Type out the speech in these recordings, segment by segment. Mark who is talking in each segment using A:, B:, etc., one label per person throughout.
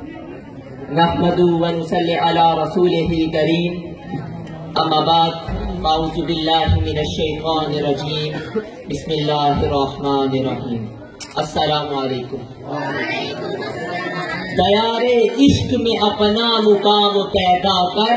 A: نحمدہ ونصلی علی رسولہ کریم اما بعد اعوذ باللہ من الشیطان الرجیم بسم اللہ الرحمن الرحیم السلام علیکم۔ دیار عشق میں اپنا مقام پیدا کر،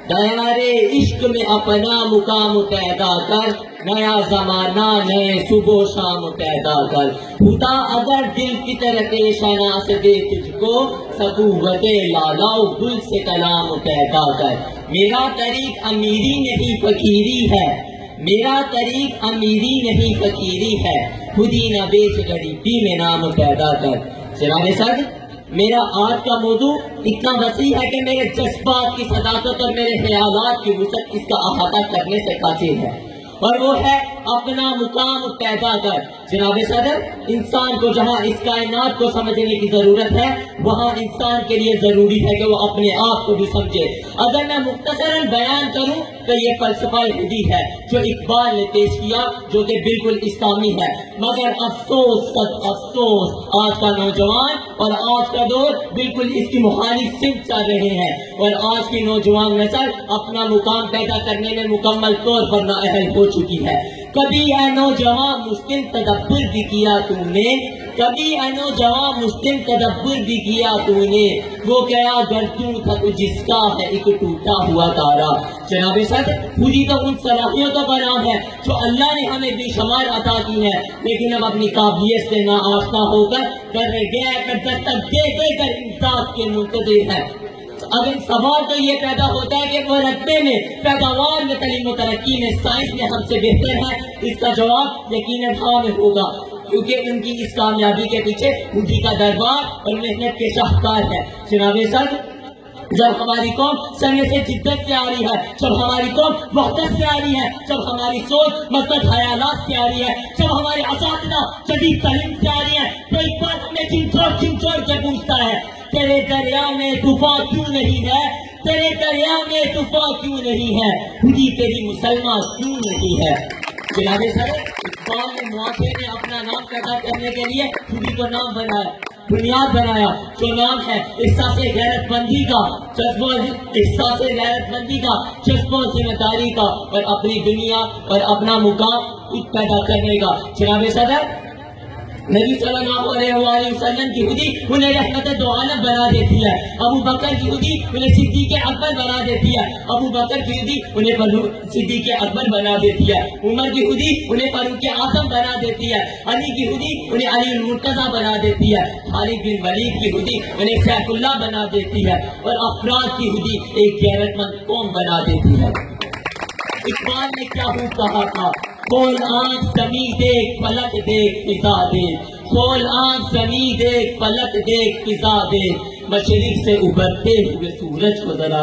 A: دیار عشق میں اپنا مقام پیدا کر، نیا زمانہ نئے صبح و شام پیدا کر۔ خدا اگر دل کی طرح شناس دے تجھ کو، سبوت لالا گل سے کلام پیدا کر۔ میرا طریق امیری نہیں فقیری ہے، میرا طریق امیری نہیں فقیری ہے، خودی نہ بیچ غریبی میں نام پیدا کر۔ جناب صدر، میرا آج کا موضوع اتنا وسیع ہے کہ میرے جذبات کی صداقت اور میرے خیالات کی وسعت اس کا احاطہ کرنے سے قاصر ہے، اور وہ ہے اپنا مقام پیدا کر۔ جناب صدر، انسان کو جہاں اس کائنات کو سمجھنے کی ضرورت ہے، وہاں انسان کے لیے ضروری ہے کہ وہ اپنے آپ کو بھی سمجھے۔ اگر میں مختصراً بیان کروں تو یہ فلسفہ خودی ہے جو اقبال نے پیش کیا، جو کہ بالکل اسلامی ہے، مگر افسوس سب افسوس آج کا نوجوان اور آج کا دور بالکل اس کی مخالف سمت چل رہے ہیں، اور آج کی نوجوان نسل اپنا مقام پیدا کرنے میں مکمل طور پر نااہل ہو چکی ہے۔ کبھی اے نوجوان مسلم تدبر بھی کیا تم نے، کبھی اے نوجوان مسلم تدبر بھی کیا تم نے، وہ کیا گردوں تھا تو جس کا ہے ایک ٹوٹا ہوا تارا۔ جناب صدر، خودی تو ان صلاحیتوں کا نام ہے جو اللہ نے ہمیں بے شمار عطا کی ہے، لیکن اب اپنی قابلیت سے ناآشنا ہو کر دستک دے کر امداد کے منتظر ہے۔ اگر سوال تو یہ پیدا ہوتا ہے کہ وہ رقبے میں، پیداوار میں، تعلیم و ترقی میں، سائنس میں ہم سے بہتر ہے، اس کا جواب یقیناً ہاں میں ہوگا، کیونکہ ان کی اس کامیابی کے پیچھے خودی کا دربار اور محنت کے شاہکار ہے۔ جناب صدر، جب ہماری قوم سمے سے جدت سے آ رہی ہے، جب ہماری قوم وحدت سے آ رہی ہے، جب ہماری سوچ مثبت خیالات سے آ رہی ہے، جب ہمارے اساتذہ جدید تعلیم سے آ رہی ہے، تو ایک بات ہمیں چھنچھوڑ کے پوچھتا ہے، تیرے دریا میں طوفان کیوں نہیں ہے؟ تیرے دریا میں طوفان کیوں نہیں ہے؟ خودی تیری مسلمان کیوں نہیں ہے؟ جناب صدر، اقبال نے معاشرے میں اپنا نام پیدا کرنے کے لیے خودی کو نام بنایا، بنیاد بنایا، جو نام ہے احساس غیرت مندی کا، جذبہ احساس غیرت مندی کا، جذبہ ذمہ داری کا، اور اپنی دنیا اور اپنا مقام خود پیدا کرنے کا۔ جناب صدر، نبی صلی اللہ علیہ وآلہ وسلم کی خودی انہیں رحمت دو عالم بنا دیتی ہے، ابو بکر کی خودی انہیں صدیق اکبر بنا دیتی ہے، ابو بکر کی خودی انہیں صدیق اکبر بنا دیتی ہے، عمر کی خودی انہیں فاروق اعظم بنا دیتی ہے، علی کی خودی انہیں علی المرتضیٰ بنا دیتی ہے، خالد بن ولید کی خودی انہیں سیف اللہ بنا دیتی ہے، اور افراد کی خودی ایک غیرت مند قوم بنا دیتی ہے۔ اقبال نے کیا کہا تھا؟ کھول آنکھ زمیں دیکھ فلک دیکھ فضا دیکھ، کھول آنکھ زمیں دیکھ فلک دیکھ فضا دیکھ، مشرق سے ابھرتے ہوئے سورج کو ذرا